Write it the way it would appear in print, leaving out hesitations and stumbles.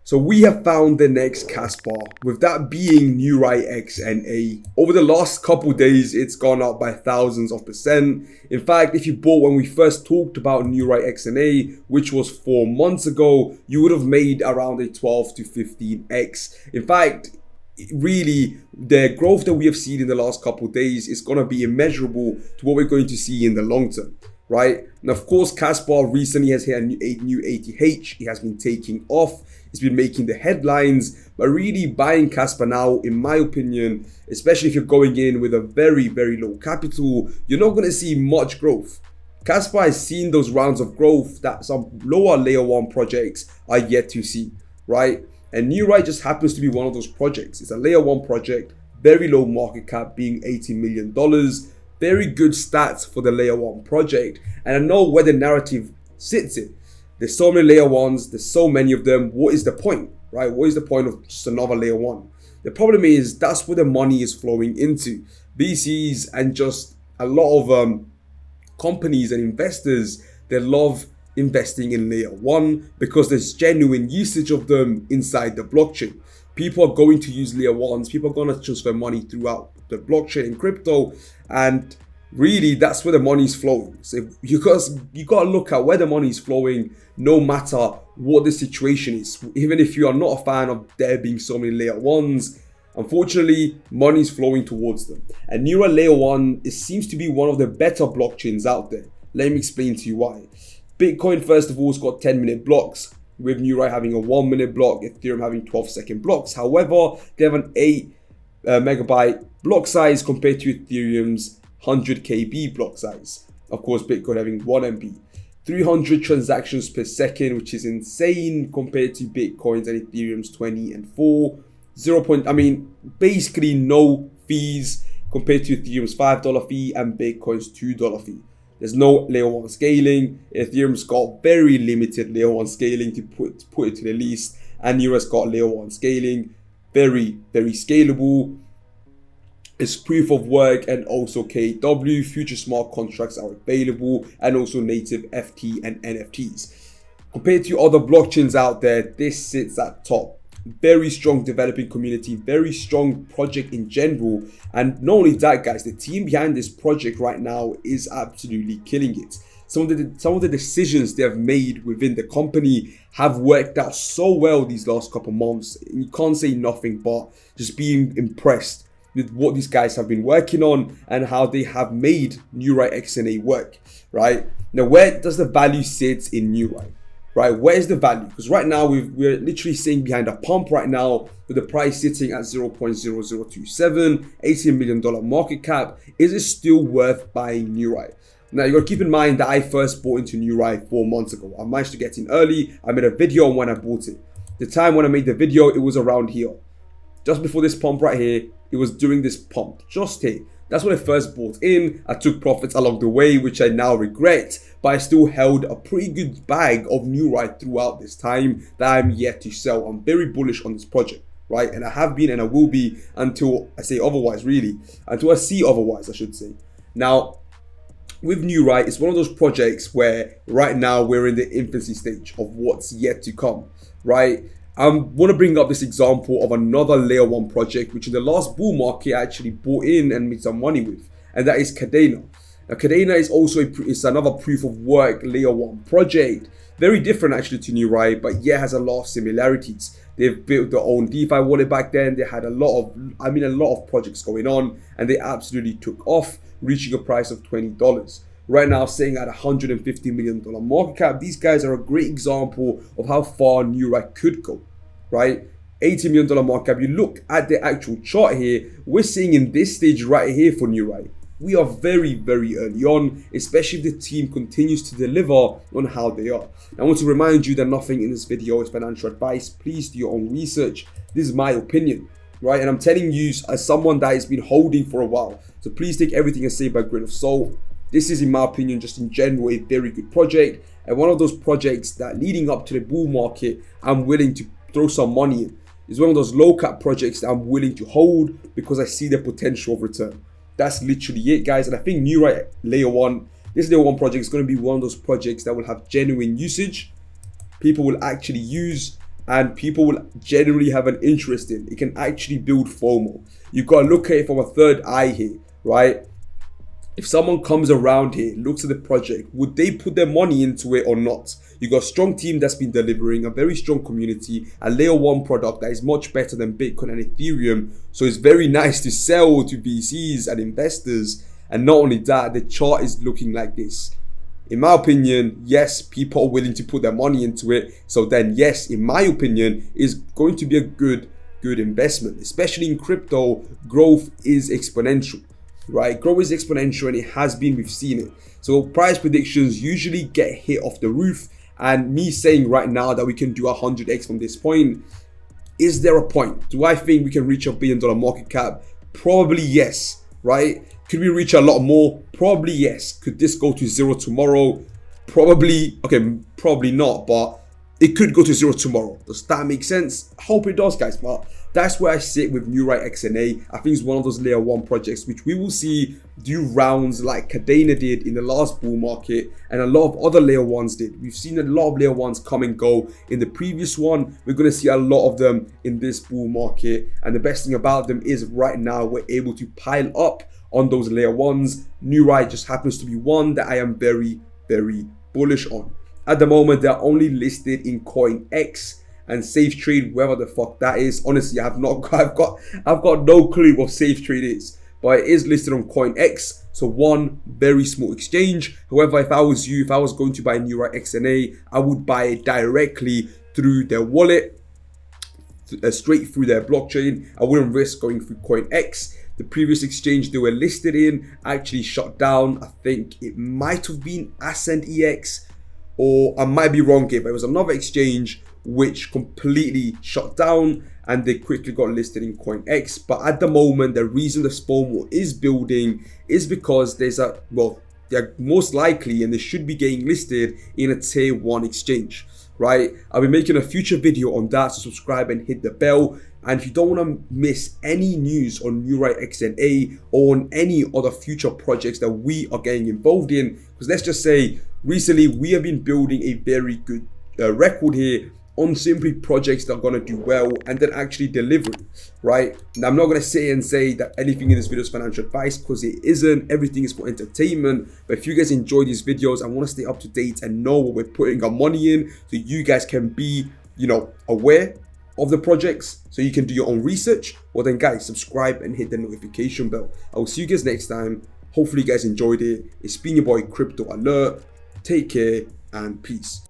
So we have found the next KASPA, with that being Newrai XNA. Over the last couple days, it's gone up by thousands of percent. In fact, if you bought when we first talked about Neurai XNA, which was 4 months ago, you would have made around a 12 to 15x. In fact, really, the growth that we have seen in the last couple days is going to be immeasurable to what we're going to see in the long term. Right? And of course, KASPA recently has hit a new ATH. It has been taking off. It's been making the headlines. But really, buying KASPA now, in my opinion, especially if you're going in with a very, very low capital, you're not going to see much growth. KASPA has seen those rounds of growth that some lower layer 1 projects are yet to see. Right? And Neurai just happens to be one of those projects. It's a layer 1 project, very low market cap, being $80 million. Very good stats for the layer 1 project, and I know where the narrative sits in. There's so many layer 1s, there's so many of them. What is the point, right? What is the point of just another layer 1? The problem is that's where the money is flowing into. VCs and just a lot of companies and investors, they love investing in layer 1 because there's genuine usage of them inside the blockchain. People are going to use layer 1s, people are going to transfer money throughout the blockchain and crypto, and really that's where the money is flowing. So you got to look at where the money is flowing, no matter what the situation is. Even if you are not a fan of there being so many layer 1s, unfortunately, money is flowing towards them. And Neurai layer 1, it seems to be one of the better blockchains out there. Let me explain to you why. Bitcoin, first of all, has got 10-minute blocks, with Neurai having a 1-minute block, Ethereum having 12-second blocks. However, they have an 8 megabyte block size compared to Ethereum's 100 KB block size. Of course, Bitcoin having 1 MB. 300 transactions per second, which is insane compared to Bitcoin's and Ethereum's 20 and 4. Basically no fees compared to Ethereum's $5 fee and Bitcoin's $2 fee. There's no layer 1 scaling. Ethereum's got very limited layer 1 scaling, to put it to the least, and Neurai's got layer 1 scaling, very, very scalable. It's proof of work and also KW. Future smart contracts are available, and also native FT and NFTs. Compared to other blockchains out there, this sits at top. Very strong developing community, very strong project in general. And not only that, guys, the team behind this project right now is absolutely killing it. Some of the decisions they have made within the company have worked out so well these last couple months. You can't say nothing but just being impressed with what these guys have been working on and how they have made Neurai XNA work, right? Now, where does the value sit in Neurai? Right, where is the value? Because right now we're literally sitting behind a pump right now with the price sitting at 0.0027, $18 million market cap. Is it still worth buying Neurai? Now, you got to keep in mind that I first bought into Neurai 4 months ago. I managed to get in early. I made a video on when I bought it. The time when I made the video, it was around here. Just before this pump right here, it was during this pump, just here. That's when I first bought in. I took profits along the way, which I now regret, but I still held a pretty good bag of Neurai throughout this time that I'm yet to sell. I'm very bullish on this project, right? And I have been and I will be until I say otherwise, really. Until I see otherwise, I should say. Now, with Neurai, it's one of those projects where right now we're in the infancy stage of what's yet to come, right? I want to bring up this example of another layer 1 project, which in the last bull market I actually bought in and made some money with, and that is Kadena. Now, Kadena is also another proof of work layer 1 project, very different actually to Neurai, but yeah, has a lot of similarities. They've built their own DeFi wallet back then. They had a lot of projects going on, and they absolutely took off, reaching a price of $20. Right now, sitting at $150 million market cap. These guys are a great example of how far Neurai could go, right? $80 million market cap. You look at the actual chart here, we're seeing in this stage right here for Neurai, we are very, very early on, especially if the team continues to deliver on how they are. I want to remind you that nothing in this video is financial advice. Please do your own research. This is my opinion, right? And I'm telling you as someone that has been holding for a while. So please take everything I say by a grain of salt. This is, in my opinion, just in general, a very good project. And one of those projects that leading up to the bull market, I'm willing to throw some money in. It's one of those low cap projects that I'm willing to hold because I see the potential of return. That's literally it, guys. And I think Neurai layer 1, this layer 1 project is going to be one of those projects that will have genuine usage. People will actually use and people will generally have an interest in. It can actually build FOMO. You've got to look at it from a third eye here, right? If someone comes around here, looks at the project, would they put their money into it or not? You got a strong team that's been delivering, a very strong community, a layer 1 product that is much better than Bitcoin and Ethereum. So it's very nice to sell to VCs and investors. And not only that, the chart is looking like this. In my opinion, yes, people are willing to put their money into it. So then yes, in my opinion, is going to be a good investment. Especially in crypto, growth is exponential. Right, growth is exponential, and it has been, we've seen it. So price predictions usually get hit off the roof, and me saying right now that we can do 100x from this point, is there a point? Do I think we can reach $1 billion market cap? Probably yes, right? Could we reach a lot more? Probably yes. Could this go to 0 tomorrow? Probably, okay, probably not, but it could go to 0 tomorrow. Does that make sense? I hope it does, guys, but that's where I sit with Neurai XNA. I think it's one of those layer 1 projects which we will see do rounds like Cadena did in the last bull market, and a lot of other layer 1s did. We've seen a lot of layer 1s come and go in the previous one. We're going to see a lot of them in this bull market, and the best thing about them is right now we're able to pile up on those layer 1s. Neurai just happens to be one that I am very, very bullish on. At the moment, they're only listed in CoinX and Safe Trade, wherever the fuck that is. Honestly, I've got no clue what Safe Trade is, but it is listed on CoinX. So one very small exchange. However, if I was you, if I was going to buy Newai XNA, I would buy it directly through their wallet, straight through their blockchain. I wouldn't risk going through CoinX. The previous exchange they were listed in actually shut down. I think it might have been Ascend EX, or I might be wrong here, but it was another exchange which completely shut down, and they quickly got listed in CoinX. But at the moment, the reason the FOMO is building is because there's a, well, they're most likely, and they should be getting listed in a tier 1 exchange, right? I'll be making a future video on that, so subscribe and hit the bell. And if you don't want to miss any news on Newai XNA or on any other future projects that we are getting involved in, because let's just say recently we have been building a very good record here on simply projects that are going to do well and then actually delivering, right? Now, I'm not going to say that anything in this video is financial advice, because it isn't. Everything is for entertainment. But if you guys enjoy these videos and want to stay up to date and know what we're putting our money in, so you guys can be, aware of the projects, so you can do your own research, well then guys, subscribe and hit the notification bell. I will see you guys next time. Hopefully you guys enjoyed it. It's been your boy Crypto Alert. Take care and peace.